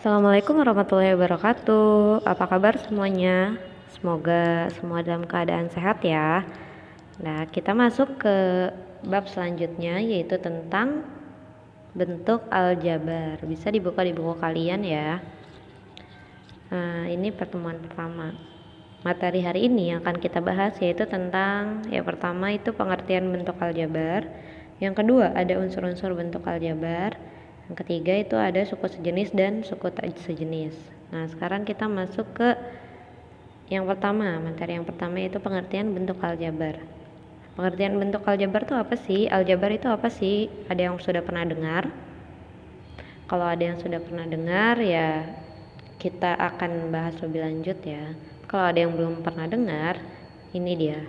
Assalamualaikum warahmatullahi wabarakatuh. Apa kabar semuanya? Semoga semua dalam keadaan sehat ya. Nah, kita masuk ke bab selanjutnya yaitu tentang bentuk aljabar. Bisa dibuka di buku kalian ya. Nah, ini pertemuan pertama. Materi hari ini yang akan kita bahas yaitu tentang yang pertama itu pengertian bentuk aljabar. Yang kedua ada unsur-unsur bentuk aljabar. Yang ketiga itu ada suku sejenis dan suku tak sejenis. Nah, sekarang kita masuk ke yang pertama. Materi yang pertama itu pengertian bentuk aljabar. Pengertian bentuk aljabar itu apa sih? Aljabar itu apa sih? Ada yang sudah pernah dengar? Kalau ada yang sudah pernah dengar ya kita akan bahas lebih lanjut ya. Kalau ada yang belum pernah dengar, ini dia.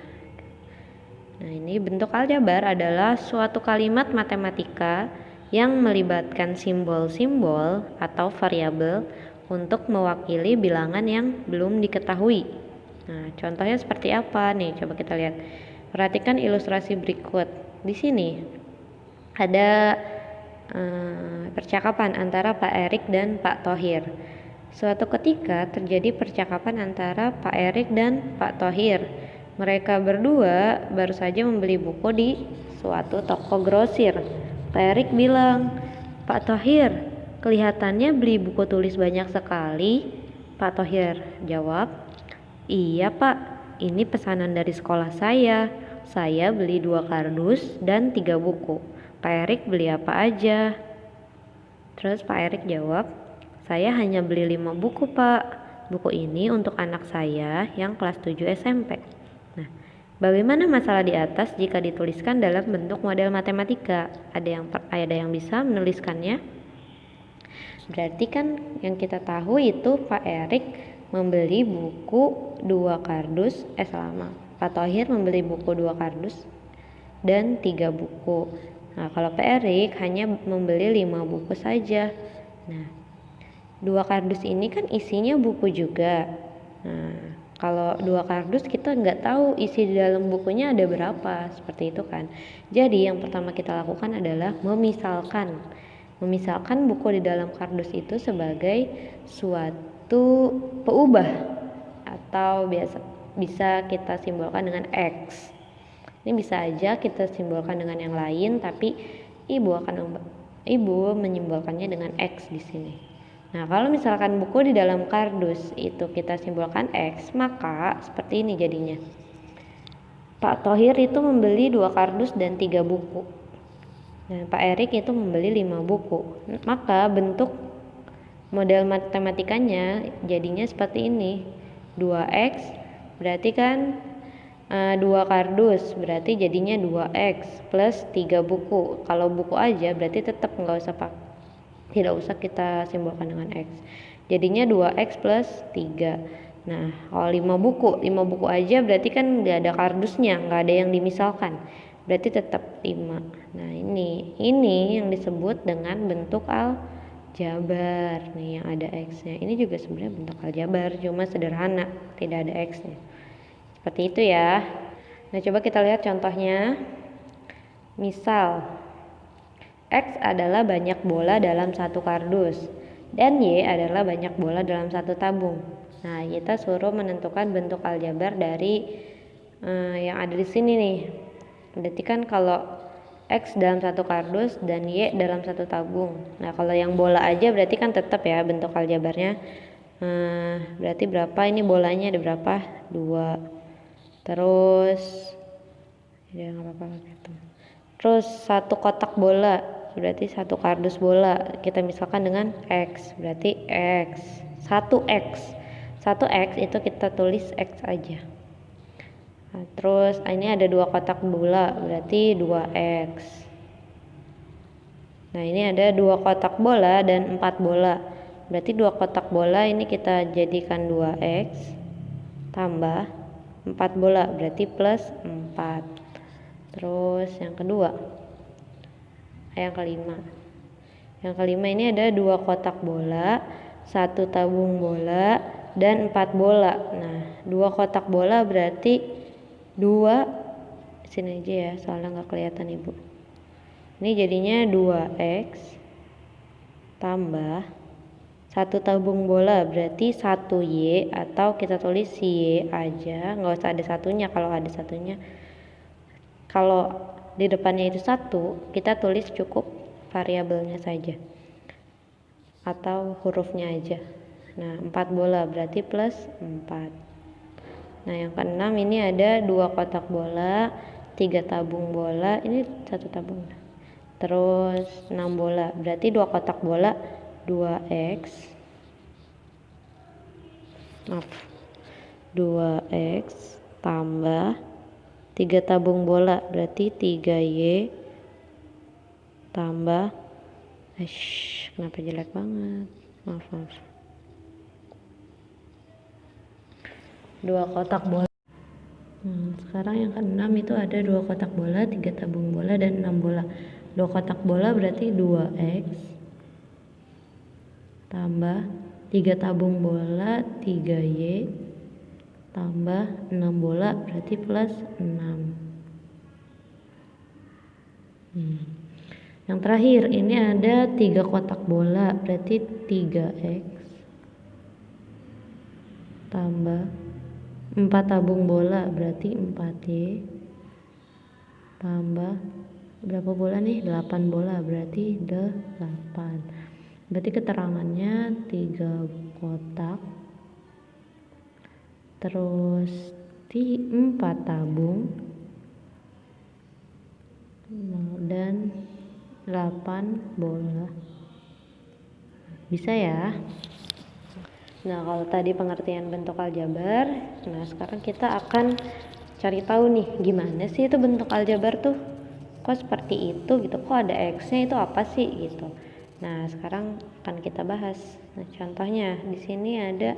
Nah, ini bentuk aljabar adalah suatu kalimat matematika yang melibatkan simbol-simbol atau variabel untuk mewakili bilangan yang belum diketahui. Nah, contohnya seperti apa nih? Coba kita lihat. Perhatikan ilustrasi berikut. Di sini ada percakapan antara Pak Erik dan Pak Thohir. Suatu ketika terjadi percakapan antara Pak Erik dan Pak Thohir. Mereka berdua baru saja membeli buku di suatu toko grosir. Pak Erik bilang, "Pak Thohir, kelihatannya beli buku tulis banyak sekali." Pak Thohir jawab, "Iya Pak, ini pesanan dari sekolah saya. Saya beli 2 kardus dan 3 buku. Pak Erik beli apa aja?" Terus Pak Erik jawab, "Saya hanya beli 5 buku Pak. Buku ini untuk anak saya yang kelas 7 SMP. Nah, bagaimana masalah di atas jika dituliskan dalam bentuk model matematika? Ada yang bisa menuliskannya?" Berarti kan yang kita tahu itu Pak Erik membeli buku 2 kardus Pak Thohir membeli buku 2 kardus dan 3 buku. Nah, kalau Pak Erik hanya membeli 5 buku saja. Nah, 2 kardus ini kan isinya buku juga. Nah, kalau 2 kardus kita nggak tahu isi di dalam bukunya ada berapa, seperti itu kan. Jadi yang pertama kita lakukan adalah memisalkan buku di dalam kardus itu sebagai suatu peubah atau bisa kita simbolkan dengan X. Ini bisa aja kita simbolkan dengan yang lain, tapi ibu menyimbolkannya dengan X di sini. Nah, kalau misalkan buku di dalam kardus itu kita simbolkan X, maka seperti ini jadinya. Pak Thohir itu membeli 2 kardus dan 3 buku. Nah, Pak Erik itu membeli 5 buku. Maka bentuk model matematikanya jadinya seperti ini. 2X berarti kan 2 kardus, berarti jadinya 2X plus 3 buku. Kalau buku aja berarti tetap tidak usah kita simbolkan dengan X. Jadinya 2X plus 3. Nah, kalau 5 buku aja berarti kan nggak ada kardusnya, nggak ada yang dimisalkan. Berarti tetap 5. Nah, ini yang disebut dengan bentuk aljabar. Nih yang ada X-nya. Ini juga sebenarnya bentuk aljabar, cuma sederhana, tidak ada X-nya. Seperti itu ya. Nah, coba kita lihat contohnya. Misal X adalah banyak bola dalam satu kardus dan Y adalah banyak bola dalam satu tabung. Nah, kita suruh menentukan bentuk aljabar dari yang ada di sini nih. Berarti kan kalau X dalam satu kardus dan Y dalam satu tabung. Nah, kalau yang bola aja berarti kan tetap ya bentuk aljabarnya. Berarti berapa ini bolanya, ada berapa? 2. Terus ya nggak apa-apa gitu. Terus 1 kotak bola, berarti 1 kardus bola kita misalkan dengan X, berarti X. 1X itu kita tulis X aja. Nah, terus ini ada 2 kotak bola, berarti 2X. Nah, ini ada 2 kotak bola dan 4 bola, berarti 2 kotak bola ini kita jadikan 2X tambah 4 bola, berarti plus 4. Terus yang kelima ini ada 2 kotak bola, 1 tabung bola dan 4 bola. Nah, 2 kotak bola berarti 2 sini aja ya, soalnya nggak kelihatan ibu. Ini jadinya 2X tambah Satu tabung bola berarti 1Y, atau kita tulis Y aja, nggak usah ada satunya. Kalau ada satunya, kalau di depannya itu 1, kita tulis cukup variabelnya saja atau hurufnya aja. Nah, 4 bola berarti plus 4. Nah, yang keenam ini ada 2 kotak bola, 3 tabung bola, ini 1 tabung. Terus 6 bola, berarti 2 kotak bola 2x. Maaf. 2x tambah 3 tabung bola berarti 3y tambah kenapa jelek banget, maaf 2 kotak bola. Sekarang yang keenam itu ada 2 kotak bola, 3 tabung bola, dan 6 bola. 2 kotak bola berarti 2x tambah 3 tabung bola 3y tambah 6 bola berarti plus 6. Yang terakhir ini ada 3 kotak bola berarti 3x tambah 4 tabung bola berarti 4y tambah berapa bola nih? 8 bola berarti 8. Berarti keterangannya 3 kotak terus 4 tabung dan 8 bola. Bisa ya? Nah, kalau tadi pengertian bentuk aljabar, nah sekarang kita akan cari tahu nih gimana sih itu bentuk aljabar tuh, kok seperti itu gitu, kok ada x-nya, itu apa sih gitu. Nah, sekarang akan kita bahas. Nah, contohnya di sini ada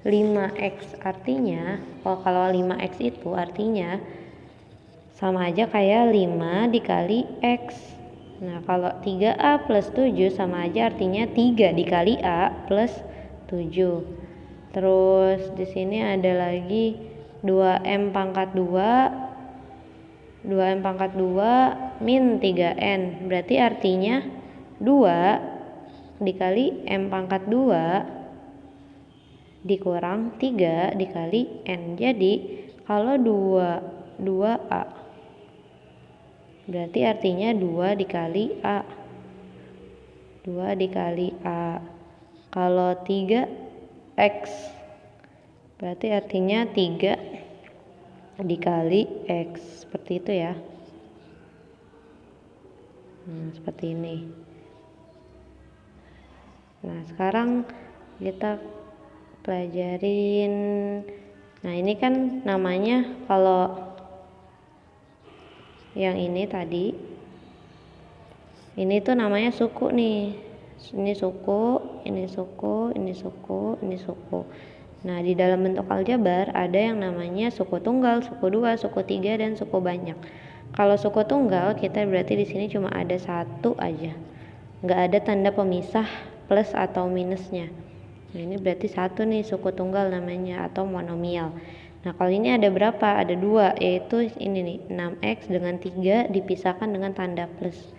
5x, artinya kalau 5x itu artinya sama aja kayak 5 dikali x. Nah, kalau 3a plus 7 sama aja artinya 3 dikali a plus 7. Terus di sini ada lagi 2m pangkat 2 min 3n, berarti artinya 2 dikali m pangkat 2 dikurang 3 dikali n. Jadi kalau 2a berarti artinya 2 dikali a. 2 dikali a. Kalau 3x berarti artinya 3 dikali x. Seperti itu ya. Seperti ini. Nah, sekarang kita pelajarin. Nah, ini kan namanya, kalau yang ini tadi, ini tuh namanya suku nih. Ini suku, ini suku, ini suku, ini suku. Nah, di dalam bentuk aljabar ada yang namanya suku tunggal, suku dua, suku tiga, dan suku banyak. Kalau suku tunggal, kita berarti di sini cuma ada satu aja, nggak ada tanda pemisah plus atau minusnya. Nah, ini berarti satu nih suku tunggal namanya, atau monomial. Nah, kalau ini ada berapa? Ada dua, yaitu ini nih 6x dengan 3 dipisahkan dengan tanda plus.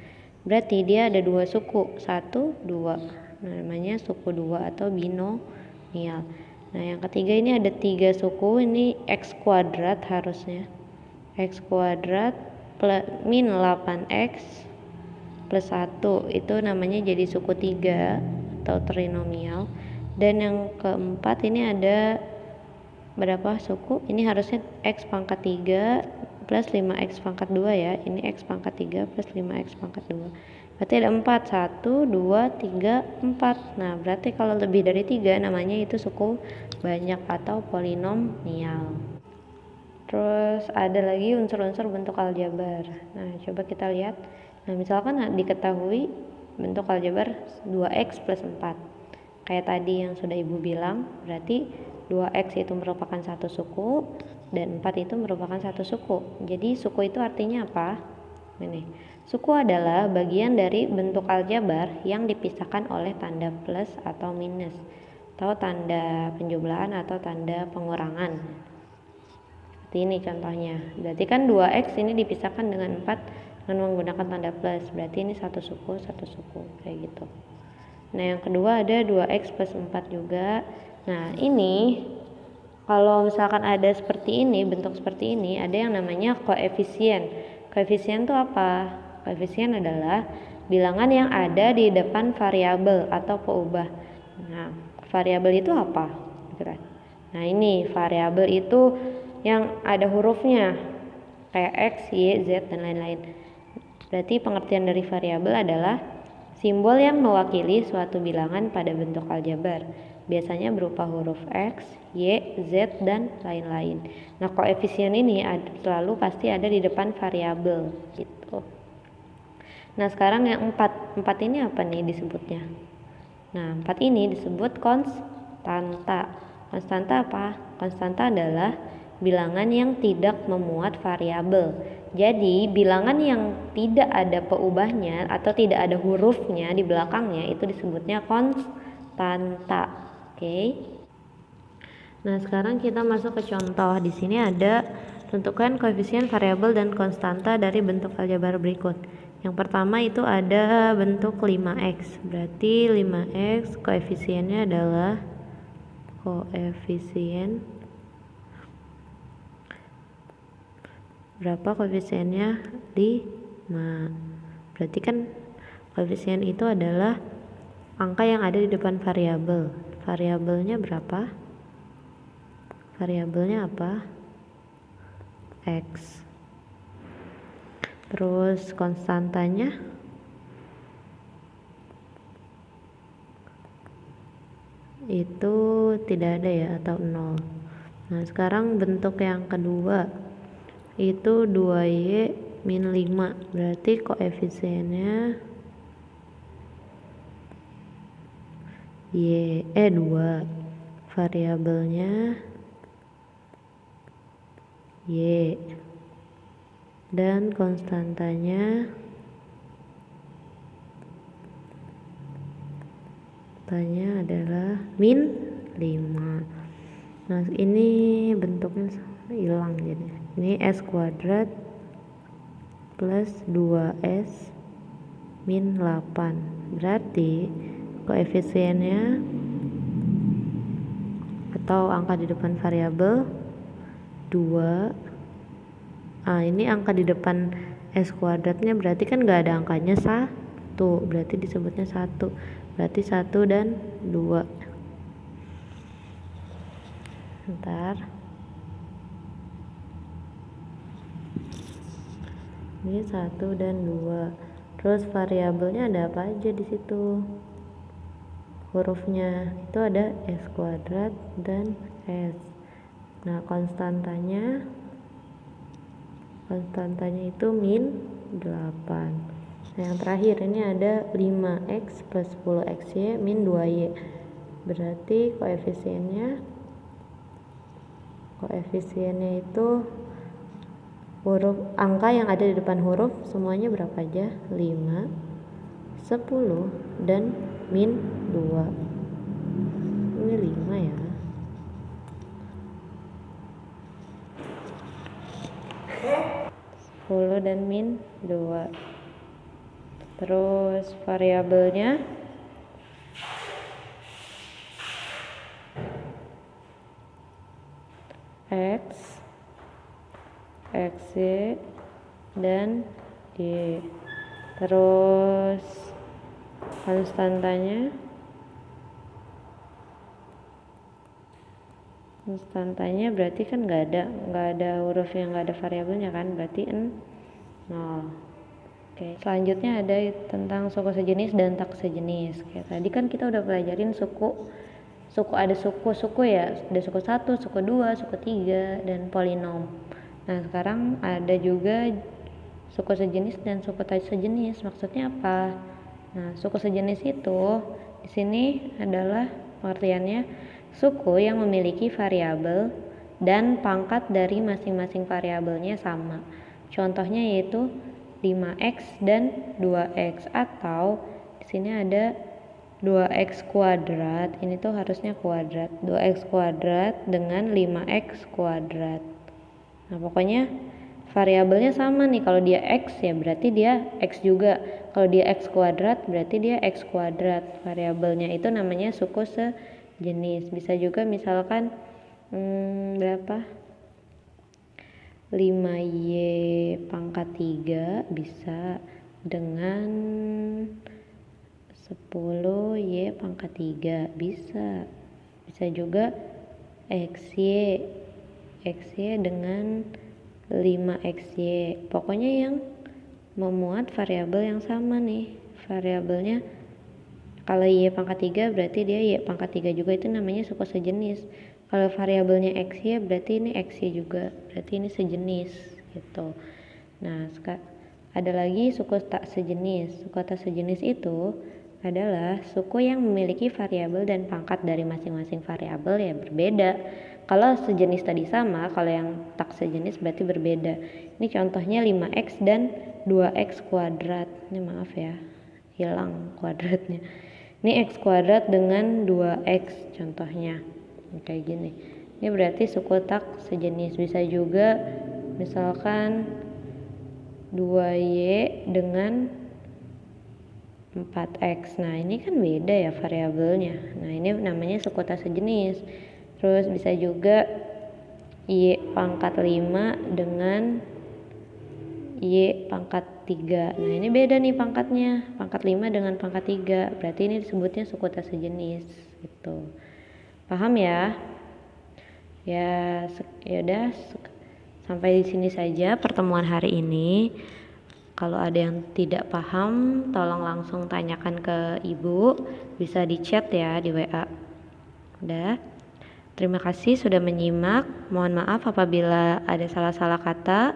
Berarti dia ada dua suku, 1, 2. Nah, namanya suku 2 atau binomial. Nah, yang ketiga ini ada 3 suku, ini x kuadrat harusnya. X kuadrat plus min 8x plus 1, itu namanya jadi suku 3 atau trinomial. Dan yang keempat ini ada berapa suku? Ini harusnya x pangkat 3 plus 5x pangkat 2 ya. Ini x pangkat 3 plus 5x pangkat 2. Berarti ada 4, 1, 2, 3, 4. Nah, berarti kalau lebih dari 3 namanya itu suku banyak atau polinomial. Terus ada lagi unsur-unsur bentuk aljabar. Nah, coba kita lihat. Nah, misalkan diketahui bentuk aljabar 2x plus 4. Kayak tadi yang sudah Ibu bilang, berarti 2x itu merupakan satu suku dan 4 itu merupakan satu suku. Jadi suku itu artinya apa? Ini. Suku adalah bagian dari bentuk aljabar yang dipisahkan oleh tanda plus atau minus, atau tanda penjumlahan atau tanda pengurangan. Seperti ini contohnya. Berarti kan 2x ini dipisahkan dengan 4 dengan menggunakan tanda plus. Berarti ini satu suku kayak gitu. Nah, yang kedua ada 2x plus 4 juga. Nah, ini kalau misalkan ada seperti ini, bentuk seperti ini, ada yang namanya koefisien. Koefisien itu apa? Koefisien adalah bilangan yang ada di depan variabel atau peubah. Nah, variabel itu apa? Nah, ini variabel itu yang ada hurufnya, kayak x, y, z, dan lain-lain. Berarti pengertian dari variabel adalah simbol yang mewakili suatu bilangan pada bentuk aljabar. Biasanya berupa huruf x, y, z, dan lain-lain. Nah, koefisien ini selalu pasti ada di depan variabel gitu. Nah, sekarang yang 4 ini apa nih disebutnya? Nah, 4 ini disebut konstanta. Konstanta apa? Konstanta adalah bilangan yang tidak memuat variabel. Jadi, bilangan yang tidak ada peubahnya atau tidak ada hurufnya di belakangnya itu disebutnya konstanta. Oke. Nah, sekarang kita masuk ke contoh. Di sini ada tentukan koefisien variabel dan konstanta dari bentuk aljabar berikut. Yang pertama itu ada bentuk 5x. Berarti 5x koefisiennya adalah koefisien berapa koefisiennya? 5. Berarti kan koefisien itu adalah angka yang ada di depan variabel. Variabelnya berapa? Variabelnya apa? X. Terus konstantanya itu tidak ada ya, atau 0. Nah, sekarang bentuk yang kedua itu 2y min 5. Berarti koefisiennya 2. Variabelnya y. Dan konstantanya adalah min 5. Nah, ini bentuknya hilang jadi. Ini s kuadrat plus 2s min 8. Berarti koefisiennya atau angka di depan variabel 2. Ini angka di depan s kuadratnya berarti kan nggak ada angkanya 1, berarti disebutnya 1. Berarti 1 dan 2. Bentar. Ini 1 dan 2. Terus variabelnya ada apa aja di situ? Hurufnya itu ada s kuadrat dan s. Nah, konstantanya itu min 8. Nah, yang terakhir ini ada 5x plus 10xy min 2y. Berarti koefisiennya itu huruf angka yang ada di depan huruf semuanya berapa aja? 5, 10, dan min 2. Ini 5 ya. Dan min 2. Terus variabelnya x, xy, dan y. Terus konstantanya berarti kan nggak ada huruf yang nggak ada variabelnya kan, berarti 0. Oke, selanjutnya ada tentang suku sejenis dan tak sejenis. Kayak tadi kan kita udah pelajarin suku ada suku ya, ada suku 1, suku 2, suku 3, dan polinom. Nah, sekarang ada juga suku sejenis dan suku tak sejenis. Maksudnya apa? Nah, suku sejenis itu di sini adalah pengertiannya suku yang memiliki variabel dan pangkat dari masing-masing variabelnya sama. Contohnya yaitu 5x dan 2x, atau di sini ada 2x kuadrat. Ini tuh harusnya kuadrat. 2x kuadrat dengan 5x kuadrat. Nah, pokoknya variabelnya sama nih, kalau dia X ya berarti dia X juga, kalau dia X kuadrat berarti dia X kuadrat. Variabelnya itu namanya suku sejenis. Bisa juga misalkan berapa 5Y pangkat 3 bisa dengan 10Y pangkat 3 bisa juga XY dengan 5XY. pokoknya yang memuat variabel yang sama nih. Variabelnya kalau Y pangkat 3 berarti dia Y pangkat 3 juga, itu namanya suku sejenis. Kalau variabelnya XY berarti ini XY juga, berarti ini sejenis gitu. Nah, ada lagi suku tak sejenis. Suku tak sejenis itu adalah suku yang memiliki variabel dan pangkat dari masing-masing variabel ya berbeda. Kalau sejenis tadi sama, kalau yang tak sejenis berarti berbeda. Ini contohnya 5X dan 2X kuadrat. Ini maaf ya, hilang kuadratnya. Ini X kuadrat dengan 2X contohnya. Kayak gini. Ini berarti suku tak sejenis. Bisa juga misalkan 2Y dengan 4X. Nah, ini kan beda ya variabelnya. Nah, ini namanya suku tak sejenis. Terus bisa juga Y pangkat 5 dengan Y pangkat 3. Nah, ini beda nih pangkatnya. Pangkat 5 dengan pangkat 3. Berarti ini disebutnya suku tak sejenis gitu. Paham ya? Ya udah, sampai di sini saja pertemuan hari ini. Kalau ada yang tidak paham, tolong langsung tanyakan ke ibu. Bisa di chat ya, di WA. Udah. Terima kasih sudah menyimak. Mohon maaf apabila ada salah-salah kata.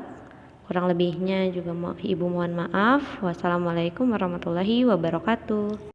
Kurang lebihnya juga ibu mohon maaf. Wassalamualaikum warahmatullahi wabarakatuh.